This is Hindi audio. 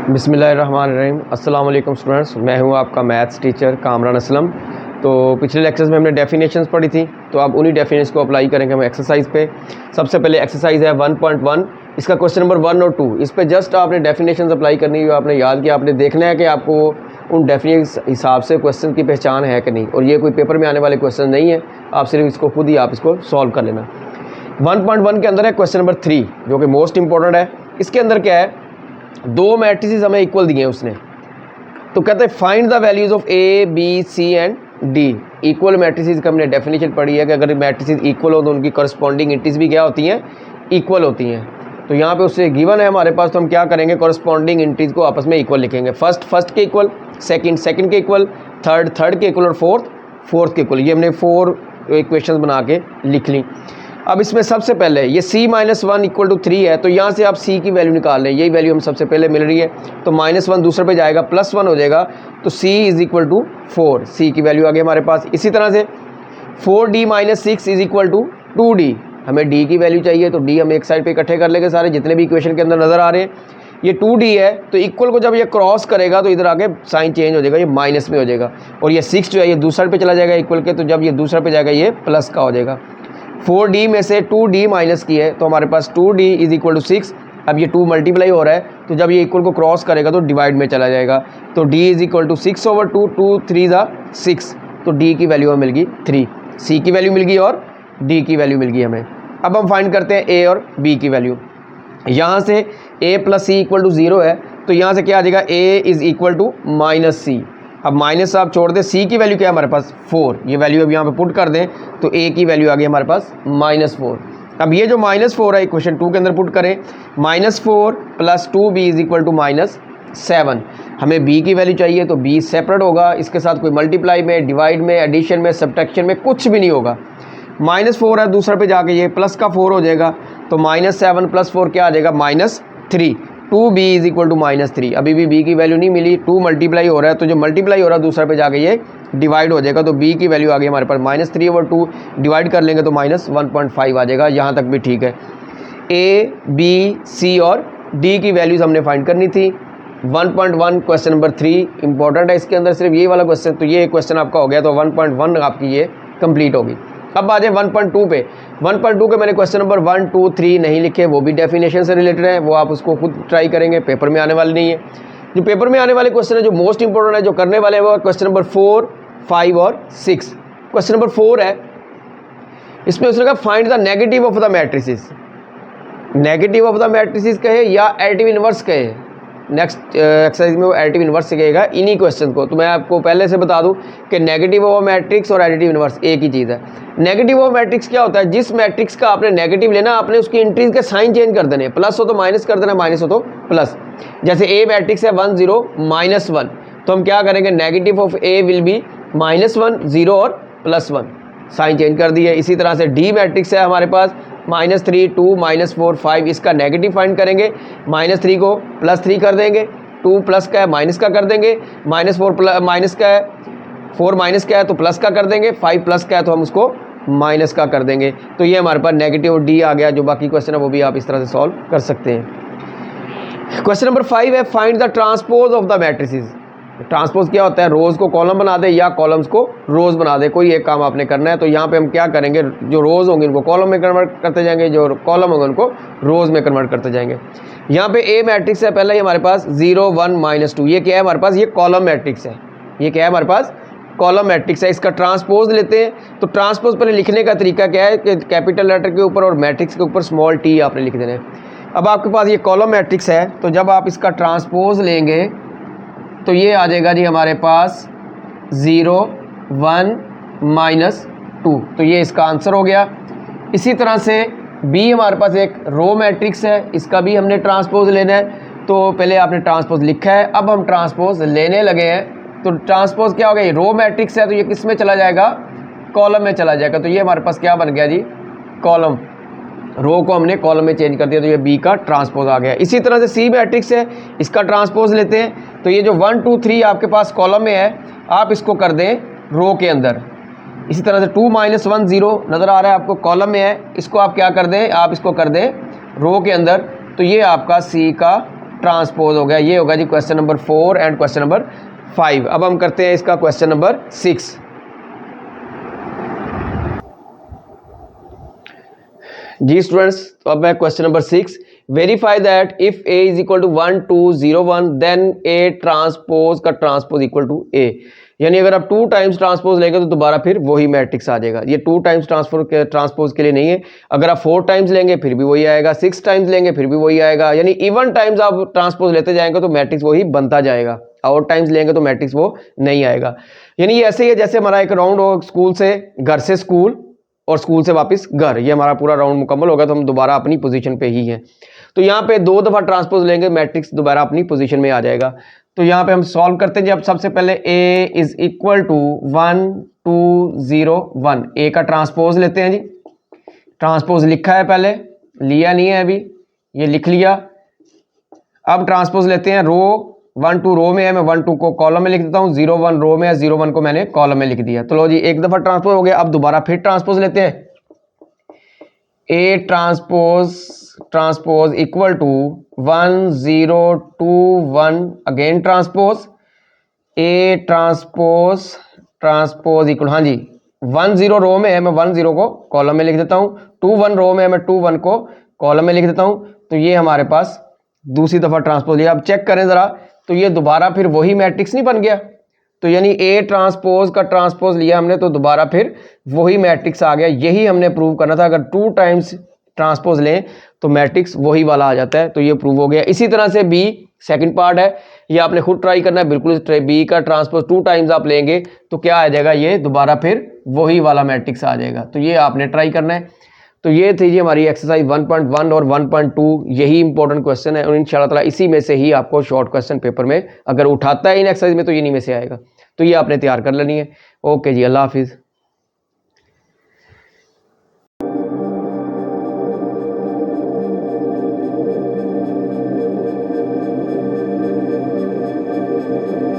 बिस्मिल्लाहिर्रहमानिर्रहीम। अस्सलाम वालेकुम स्टूडेंट्स, मैं हूं आपका मैथ्स टीचर कामरान असलम। तो पिछले लेक्चर्स में हमने डेफिनेशंस पढ़ी थी, तो अब उन्हीं डेफिनेशंस को अप्लाई करेंगे हम एक्सरसाइज पे। सबसे पहले एक्सरसाइज है 1.1, इसका क्वेश्चन नंबर 1 और 2। इस पे जस्ट आपने डेफिनेशंस अप्लाई करनी है, आपने याद किया, आपने देखना है कि आपको उन डेफिनेशन हिसाब से क्वेश्चन की पहचान है कि नहीं। और ये कोई पेपर में आने वाले क्वेश्चन नहीं है, आप सिर्फ इसको खुद ही आप इसको सॉल्व कर लेना। 1.1 के अंदर है क्वेश्चन नंबर 3, जो कि मोस्ट इंपॉर्टेंट है। इसके अंदर क्या है, दो मैट्रिसेस हमें इक्वल दिए हैं उसने, तो कहते हैं find the values of A B C and D. Equal matrices का हमने डेफिनेशन पढ़ी है कि अगर मैट्रिसेस इक्वल हो तो उनकी करस्पॉन्डिंग इंटीज भी क्या होती हैं, इक्वल होती हैं। तो यहाँ पे उससे गिवन है हमारे पास, तो हम क्या करेंगे, करस्पॉन्डिंग इंटीज को आपस में इक्वल लिखेंगे। फर्स्ट के इक्वल, सेकंड के इक्वल, थर्ड के इक्वल और फोर्थ के इक्वल। ये हमने 4 इक्वेशंस बना के लिख ली। अब इसमें सबसे पहले ये c-1 इक्वल टू 3 है, तो यहाँ से आप c की वैल्यू निकाल लें। यही वैल्यू हम सबसे पहले मिल रही है, तो -1 दूसरे पे जाएगा, +1 हो जाएगा, तो c is equal to 4। c की वैल्यू आ गई हमारे पास। इसी तरह से 4d - 6 is equal to 2d। हमें d की वैल्यू चाहिए, तो d हम एक साइड पे इकट्ठे कर लेंगे सारे जितने भी इक्वेशन के अंदर नज़र आ रहे हैं। ये 2d है, तो इक्वल को जब ये क्रॉस करेगा तो इधर आके साइन चेंज हो जाएगा, ये माइनस में हो जाएगा। और ये 6 जो है ये दूसरे पे चला जाएगा इक्वल के, तो जब ये दूसरे पे जाएगा ये प्लस का हो जाएगा। 4d में से 2d माइनस की है, तो हमारे पास 2d इज़ इक्वल टू 6। अब ये 2 मल्टीप्लाई हो रहा है, तो जब ये इक्वल को क्रॉस करेगा तो डिवाइड में चला जाएगा, तो d इज़ इक्वल टू 6/2, 2 3 = 6, तो d की वैल्यू हमें मिल गई 3। c की वैल्यू मिल गई और d की वैल्यू मिल गई हमें। अब हम फाइंड करते हैं a और b की वैल्यू। यहाँ से a + c इक्वल टू 0 है, तो यहाँ से क्या आ जाएगा, a is equal to -c। अब माइनस आप छोड़ दें, c की वैल्यू क्या है हमारे पास 4। ये वैल्यू अब यहाँ पे पुट कर दें, तो a की वैल्यू आ गई हमारे पास -4। अब ये जो -4 है इक्वेशन 2 के अंदर पुट करें, -4 + 2b इज़ इक्वल टू -7। हमें b की वैल्यू चाहिए, तो b सेपरेट होगा, इसके साथ कोई मल्टीप्लाई में, डिवाइड में, एडिशन में, सब्ट्रैक्शन में कुछ भी नहीं होगा। -4 है, दूसरे पे जाके ये प्लस का 4 हो जाएगा, तो -7 + 4 क्या आ जाएगा, -3। 2b is equal to -3। अभी भी b की वैल्यू नहीं मिली, 2 मल्टीप्लाई हो रहा है, तो जो मल्टीप्लाई हो रहा है दूसरे पे जाके ये डिवाइड हो जाएगा, तो b की वैल्यू आ गई हमारे पास -3/2। डिवाइड कर लेंगे तो -1.5 आ जाएगा। यहाँ तक भी ठीक है। a b c और d की वैल्यूज़ हमने फाइंड करनी थी। 1.1 क्वेश्चन नंबर 3 इंपॉर्टेंट है, इसके अंदर सिर्फ ये वाला क्वेश्चन, तो ये क्वेश्चन आपका हो गया, तो 1.1 आपकी ये कंप्लीट होगी। अब आ जाए 1.2 पे। 1.2 के मैंने क्वेश्चन नंबर 1 2 3 नहीं लिखे, वो भी डेफिनेशन से रिलेटेड है, वो आप उसको खुद ट्राई करेंगे, पेपर में आने वाले नहीं है। जो पेपर में आने वाले क्वेश्चन है, जो मोस्ट इंपॉर्टेंट है, जो करने वाले हैं, वो क्वेश्चन नंबर 4 5 और 6। क्वेश्चन नंबर 4 है, इसमें उसने कहा find the negative of the matrices. Negative of the matrices कहे या एडिटिव इनवर्स कहे, नेक्स्ट एक्सरसाइज में वो एडिटिव इनवर्स से कहेगा इन्हीं क्वेश्चन को। तो मैं आपको पहले से बता दूं कि नेगेटिव ऑफ मैट्रिक्स और एडिटिव इनवर्स एक ही चीज़ है। नेगेटिव ऑफ मैट्रिक्स क्या होता है, जिस मैट्रिक्स का आपने नेगेटिव लेना, आपने उसकी इंट्रीज के साइन चेंज कर देने, प्लस हो तो माइनस कर देना, माइनस हो तो प्लस। जैसे ए मैट्रिक्स है 1 0 -1, तो हम क्या करेंगे, negative of A will be -1 0 और +1, साइन चेंज कर दिए। इसी तरह से डी मैट्रिक्स है हमारे पास -3 2 -4 5, इसका नेगेटिव फाइंड करेंगे, -3 को +3 कर देंगे, 2 प्लस का है माइनस का कर देंगे, -4 माइनस का है, 4 माइनस का है तो प्लस का कर देंगे, 5 प्लस का है तो हम उसको माइनस का कर देंगे। तो ये हमारे पास नेगेटिव डी आ गया। जो बाकी क्वेश्चन है वो भी आप इस तरह से सॉल्व कर सकते हैं। क्वेश्चन नंबर 5 है find the transpose of the matrices. Transpose क्या होता है, रोज़ को कॉलम बना दे या कॉलम्स को रोज़ बना दे, कोई एक काम आपने करना है। तो यहाँ पे हम क्या करेंगे, जो रोज़ होंगे उनको कॉलम में कन्वर्ट करते जाएंगे, जो कॉलम होंगे उनको रोज़ में कन्वर्ट करते जाएंगे। यहाँ पे ए मैट्रिक्स है पहला ही हमारे पास 0 1 -2, ये क्या है हमारे पास, ये कॉलम मैट्रिक्स है। ये क्या है हमारे पास, कॉलम मैट्रिक्स है। इसका ट्रांसपोज लेते हैं, तो ट्रांसपोज पहले लिखने का तरीका क्या है कि कैपिटल लेटर के ऊपर और मैट्रिक्स के ऊपर स्मॉल t आपने लिख देना है। अब आपके पास ये कॉलम मैट्रिक्स है, तो जब आप इसका ट्रांसपोज लेंगे तो ये आ जाएगा जी हमारे पास 0 1 -2, तो ये इसका आंसर हो गया। इसी तरह से बी हमारे पास एक रो मैट्रिक्स है, इसका भी हमने ट्रांसपोज लेना है। तो पहले आपने ट्रांसपोज लिखा है, अब हम ट्रांसपोज लेने लगे हैं। तो ट्रांसपोज क्या हो गया, ये रो मैट्रिक्स है, तो ये किस में चला जाएगा, कॉलम में चला जाएगा। तो ये हमारे पास क्या बन गया जी, कॉलम। रो को हमने कॉलम में चेंज कर दिया, तो ये बी का ट्रांसपोज आ गया। इसी तरह से सी मैट्रिक्स है, इसका ट्रांसपोज लेते हैं। तो ये जो 1 2 3 आपके पास कॉलम में है, आप इसको कर दें रो के अंदर। इसी तरह से 2 - 1 0 नज़र आ रहा है आपको, कॉलम में है, इसको आप क्या कर दें, आप इसको कर दें रो के अंदर, तो ये आपका सी का ट्रांसपोज हो गया। ये होगा जी question number 4 and question number 5। अब हम करते हैं इसका क्वेश्चन नंबर 6। जी स्टूडेंट्स, तो अब मैं question number 6, verify that if A is equal to 1 2 0 1 then A transpose का ट्रांसपोज इक्वल टू ए। यानी अगर आप 2 टाइम्स ट्रांसपोज लेंगे तो दोबारा फिर वही मैट्रिक्स आ जाएगा। ये 2 टाइम्स ट्रांसपोज के लिए नहीं है, अगर आप 4 टाइम्स लेंगे फिर भी वही आएगा, 6 टाइम्स लेंगे फिर भी वही आएगा। यानी इवन टाइम्स आप ट्रांसपोज लेते जाएंगे तो मैट्रिक्स वही बनता जाएगा, और टाइम्स लेंगे तो मैट्रिक्स वो नहीं आएगा। यानी ये ऐसे ही है जैसे हमारा एक राउंड हो, स्कूल से घर से स्कूल और स्कूल से वापस घर, ये हमारा पूरा राउंड मुकम्मल होगा तो हम दोबारा अपनी पोजीशन पे ही हैं। तो यहाँ पे 2 दफ़ा ट्रांसपोज लेंगे, मैट्रिक्स दोबारा अपनी पोजीशन में आ जाएगा। तो यहाँ पे हम सॉल्व करते हैं। जब सबसे पहले a is equal to 1 2 0 1, a का ट्रांसपोज लेते हैं जी। ट्रांसपोज लिखा है, पहले लिया नहीं है अभी, ये लिख लिया। अब ट्रांसपोज लेते हैं रो, 1 2 रो में है, मैं 1 2 को कॉलम में लिख देता हूँ, 0 1 रो में है, 0 1 को मैंने कॉलम में लिख दिया। तो लो जी, एक दफ़ा ट्रांसपोज हो गया। अब दोबारा फिर ट्रांसपोज लेते हैं, a transpose equal to 1 0 2 1, again transpose a transpose equal, हाँ जी 1 0 रो में है, मैं 1 0 को कॉलम में लिख देता हूँ, 2 1 रो में है, मैं 2 1 को कॉलम में लिख देता हूँ। तो ये हमारे पास दूसरी दफ़ा ट्रांसपोज लिया। अब चेक करें ज़रा, तो ये दोबारा फिर वही मैट्रिक्स नहीं बन गया। तो यानी ए ट्रांसपोज का ट्रांसपोज लिया हमने तो दोबारा फिर वही मैट्रिक्स आ गया। यही हमने प्रूव करना था, अगर 2 टाइम्स ट्रांसपोज लें तो मैट्रिक्स वही वाला आ जाता है। तो ये प्रूव हो गया। इसी तरह से बी सेकंड पार्ट है, ये आपने खुद ट्राई करना है। बिल्कुल बी का ट्रांसपोज 2 टाइम्स आप लेंगे तो क्या आ जाएगा, ये दोबारा फिर वही वाला मैट्रिक्स आ जाएगा। तो ये आपने ट्राई करना है। तो ये थी जी हमारी एक्सरसाइज 1.1 और 1.2, यही इंपॉर्टेंट क्वेश्चन है और इंशाल्लाह ताला इसी में से ही आपको शॉर्ट क्वेश्चन पेपर में अगर उठाता है इन एक्सरसाइज में तो इन्हीं में से आएगा। तो ये आपने तैयार कर लेनी है। ओके जी, अल्लाह हाफिज़।